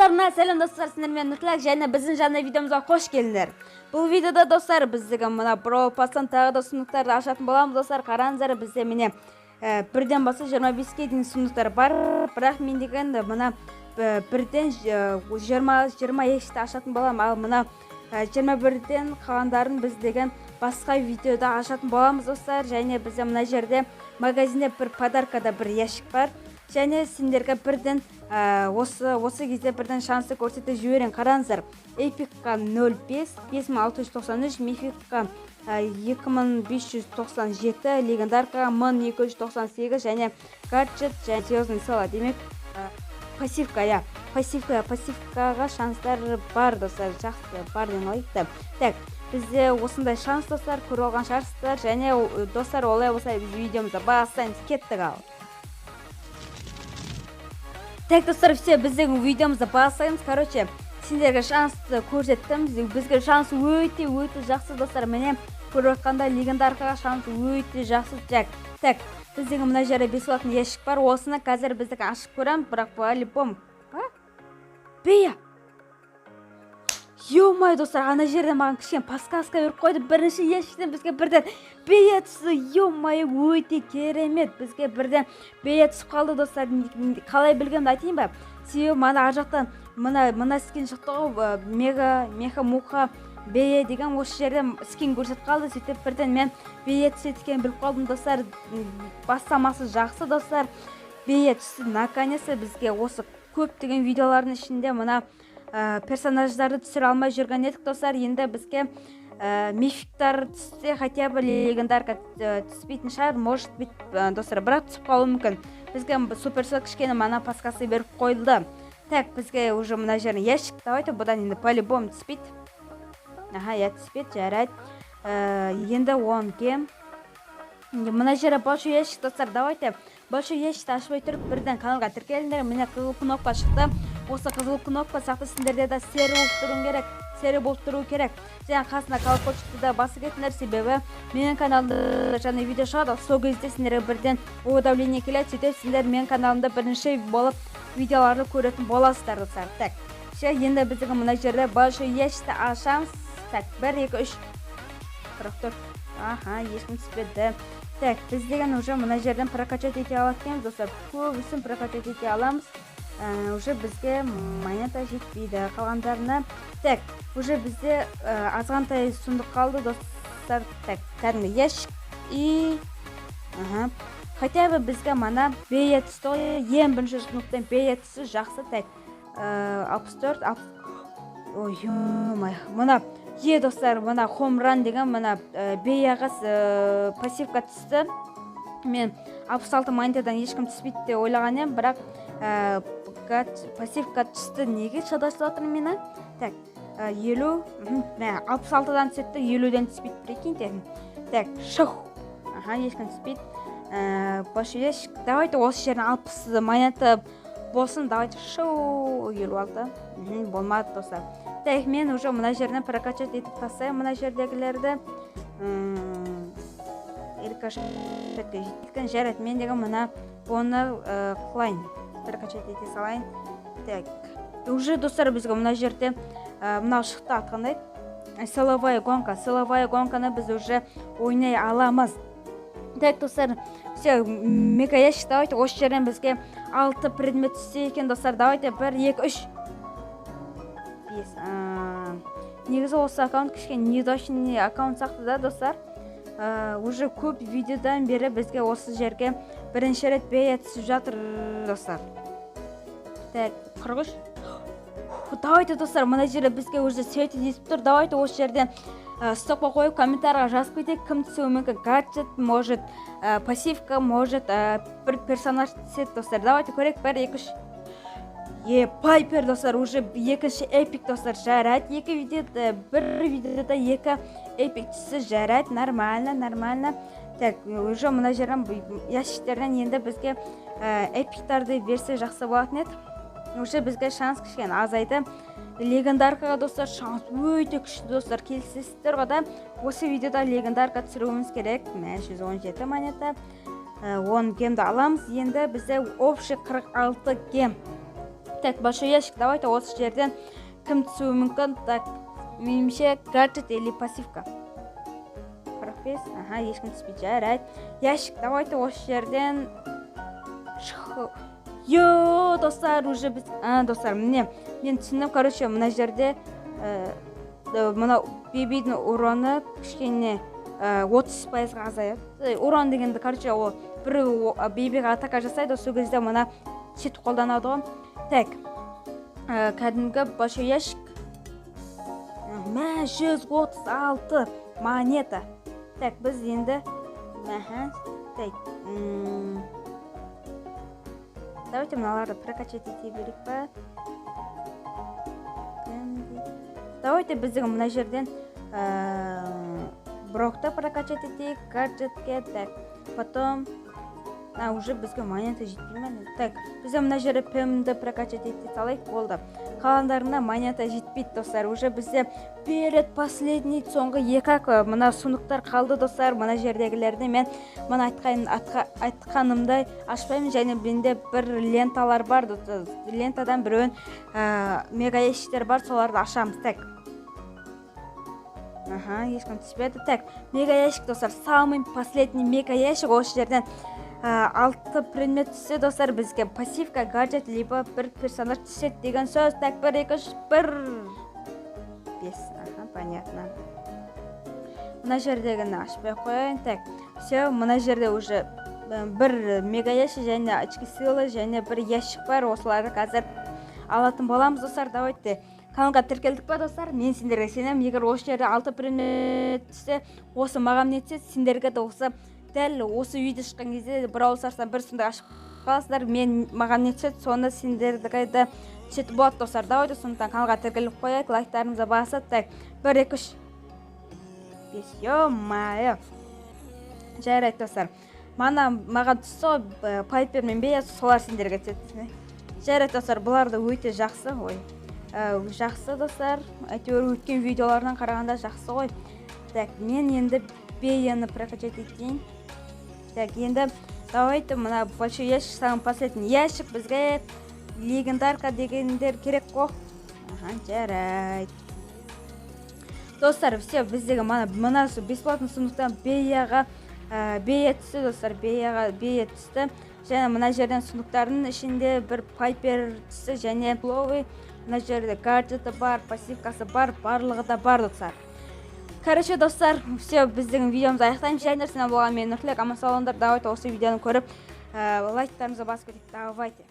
Барлықтарына сәлем достар, сіздермен Нұртілек және біздің жаңа видеомызға қош келдіңдер. Бұл видеода достар біздегі мына Brawl Pass'тан тағы да сұмдықтарды ашатын боламыз достар. Қараңыздар, бізде міне бірден басы 25-ге дейін сұмдықтар бар, бірақ мен деген мына бірден 22-ті ашатын болам, ал мына 21-ден қалғандарын біз деген басқа видеода ашатын боламыз достар. Және бізде мына жерде магазинде бір подаркада бір ящик бар. Және сендерге бірден осы кезде бірден шансы көрсетіп жіберейін. Қараңыздар, эпикқа 05, 5693, мификқа 2597, легендарка 1298 және гаджет және звездный сала. Демек пассивкаға шанстар бар достар. Жақсы бар деген лайықты. Так, бізде осындай шанс достар, көріп алған шығарсыздар. Және достар, олай болса біз видеомызды бастаймыз, кеттік ал. Так, достар, все, біздің видеомызды бастаймыз. Короче, сендерге шансты көрсеттім. Бізге шанс өте жақсы достар. Міне көріп отқанда легендаркаға шанс өте жақсы. Так, біздің мына жерде бесплатный ящик бар. Осыны қазір біздің ашып көрем, бірақ по-любому. Бея! Ё-май достар, ана жерде маған кішкен подсказка беріп қойды. Бірінші ящиктен бізге бірден бея түсті. Ё-май, өте керемет. Бізге бірден бея түсіп қалды достар. Қалай білгенімді айтайын ба? Себебі мана ар жақтан мына скин шықты ғой, меха муха бея деген осы жерде скин көрсетіп қалды. Сөйтіп бірден мен бея түседі екенін біліп қалдым достар. Бастамасы жақсы достар. Бея түсті. Наконец-то бізге осы көптеген видеолардың ішінде мына персонаждарды түсіре алмай жүрген едік достар. Енді бізге мификтар түссе, хотя бы легендарка түспейтін шығар, может быть достар, бірақ түсіп қалуы мүмкін. Бізге суперсот кішкене мана подсказка беріп қойылды. Так, бізге уже мына жерін ящик, давайте бұдан енді по-любому түспейді. Я түспейді, жарайды. Енді 10-ге мына жері большой ящик достар. Давайте большой ящикті ашпай тұрып бірден каналға тіркеліңдер. Міне қызыл кнопка шықты. Осы қызыл кнопка сақты сендерде де сері болып тұру керек. Және қасына колокольчикті да басы кетіңдер, себебі менің каналымда жаңа видео шығады. Сол кезде сендерге бірден уведомление келеді. Сөйтіп сендер менің каналымда бірінші болып видеоларды көретін боласыздар достар. Так, енді біздің мына жерде большой ящикті ашамыз. Так, 1, 2, 3, 44. Ешкім түспеді. Так, біз деген уже мына жерден прокачать ете алатынбыз достар. Көбісін прокачать ете аламыз. Уже бізге монета жетпейді қалғандарына. Так, уже бізде азғантай сұмдық қалды достар. Так, кәдімгі ящик и хотя бы бізге мана бея түсті ғой. Ең бірінші сұмдықтан бея түсі жақсы. Так, 64. Ой, мына достар, мына хомран деген мына беяға пассивка түсті. Мен 66 монетадан ешкім түспейді деп ойлаған едім, бірақ пассивка түсті. Неге шатасып жатырмын мені? Так, 50, 66-дан түсетті, 50-ден түспейді, прикиньте. Так, шық. Ешкім түспейді. Бош ящик. Давайте осы жерін 60 монета болсын. Давайте шоу 56. Болмады достар. Так, мен уже мына жерден прокачать етіп тастаймын мына жердегілерді. Жеткен жарайды. Мен деген мына оны қылайын. Прокачать ете салайын. Так, уже достар бізге мына жерде мынау шықты атқандай. Силовая гонка. Силовая гонканы біз уже ойнай аламыз. Так, достар, все, мега ящик. Давайте осы жерден бізге 6 предмет түссе екен достар. Давайте 1, 2, 3. Негізі осы аккаунт кішкен недочный аккаунт сақты да достар. Уже көп видеодан бері бізге осы жерге бірінші рет бея түсіп жатыр достар. Так, 43. Давайте достар, мына жерде бізге уже светі десіп тұр. Давайте осы жерден стопқа қойып комментарға жазып кетейік, кім түсуі мүмкін. Гаджет, может пассивка, может бір персонаж түседі достар. Давайте көрек. 1, 2, 3. Пайпер достар, уже екінші эпик достар, жарайды. Бір видеода 2 эпик түсі жарайды. Нормально. Так, уже мына жерден ящиктерден енді бізге эпиктарды берсе жақсы болатын еді. Уже бізге шанс кішкен азайды. Легендаркаға достар шанс өте күшті достар. Келісесіздер ғой да. Осы видеода легендарка түсіруіміз керек. 117 монета. 10 гемді аламыз. Енді бізде общий 46 гем. Так, большой ящик. Давайте осы жерден кім түсуі мүмкін? Так, меніңше гаджет или пассивка. 45. Ага, ешкім түспейді. Жарайды. Ящик. Давайте осы жерден Йо, достар, уже біз... достар, мен түсіндім, короче, мына жерде мына бебейдің ураны кішкене 30%-ға азаяды. Уран дегенді, короче, ол бір бебеге атака жасайды, сол кезде мына чет қолданады ғой. Так, кәдімгі большой ящик. 136 монета. Так, біз енді... Так, давайте мыналарды прокачать ете берейік па. Давайте біздің мына жерден брокты прокачать етейік, гаджетке. Так, потом... уже бізге монета жетпей ме? Так, біздің мына жерде пмді прокачать ете салайық, болды. Қаландарына монета жетпейді, достар. Уже бізде перед последний соңғы екі мына сундықтар қалды, достар. Мына жердегілерді мен мына айтқанымдай ашпаймын, және менде бір ленталар бар, достар. Лентадан біреуін мега ящиктер бар, соларды ашамыз. Так. Ешкім түспеді. Так, мега ящик, достар. Самый последний мега ящик, осы жерден 6 предмет түссе, достар, бізге пассивка, гаджет, либо бір персонаж түсет деген сөз. Так, 1, 2, 3, 1, 5. Понятно. Мына жердегіні ашпай қойын. Так, все, мына жерде уже бір мега ящик, және очки силы, және бір ящик бар. Осыларды қазір алатын боламыз, достар. Давайте каналға тіркелдік па, достар? Мен сендерге сенем. Егер осы жерде 6 предмет түссе, осы маған нетсе, сендерге де осы дәл осы үйде шыққан кезде бір ауысарсан бір сонда ашып қаласыздар. Маған нетсе, соны сендерге де түсет болады, достар. Давайте сондықтан каналға тіркеліп қояйық, лайктарымызды басып. Так, 1, 2, 3, 5. Ё-майо. Жарайды, достар. Маған түссе, пайпер мен бейя, солар сендерге түсет. Жарайды, достар. Бұларды өте жақсы. Жақсы, достар. Әйтеуір өткен видеолардан қарағанда жақсы ғой. Так, мен енді бейяны прокачать етейін. Так, енді давайте мына большой ящик, самый последний ящик, бізге легендарка дегендер керек қой. Жарайды. Достар, все, біздегі мына бесплатный сундықтан бейяға бейя түсті, достар, бейя түсті. Және мына жерден сундықтардың ішінде бір пайпер түсті, және бловый, мына жерде гаджеті бар, пассивкасы бар, барлығы да бар, достар. Короче, достар, все, біздің видеомызды аяқтаймыз. Және болған мен Нұртілек, аман сау болыңдар. Давайте осы видеоны көріп, лайктарыңызды басып кетейік. Давайте.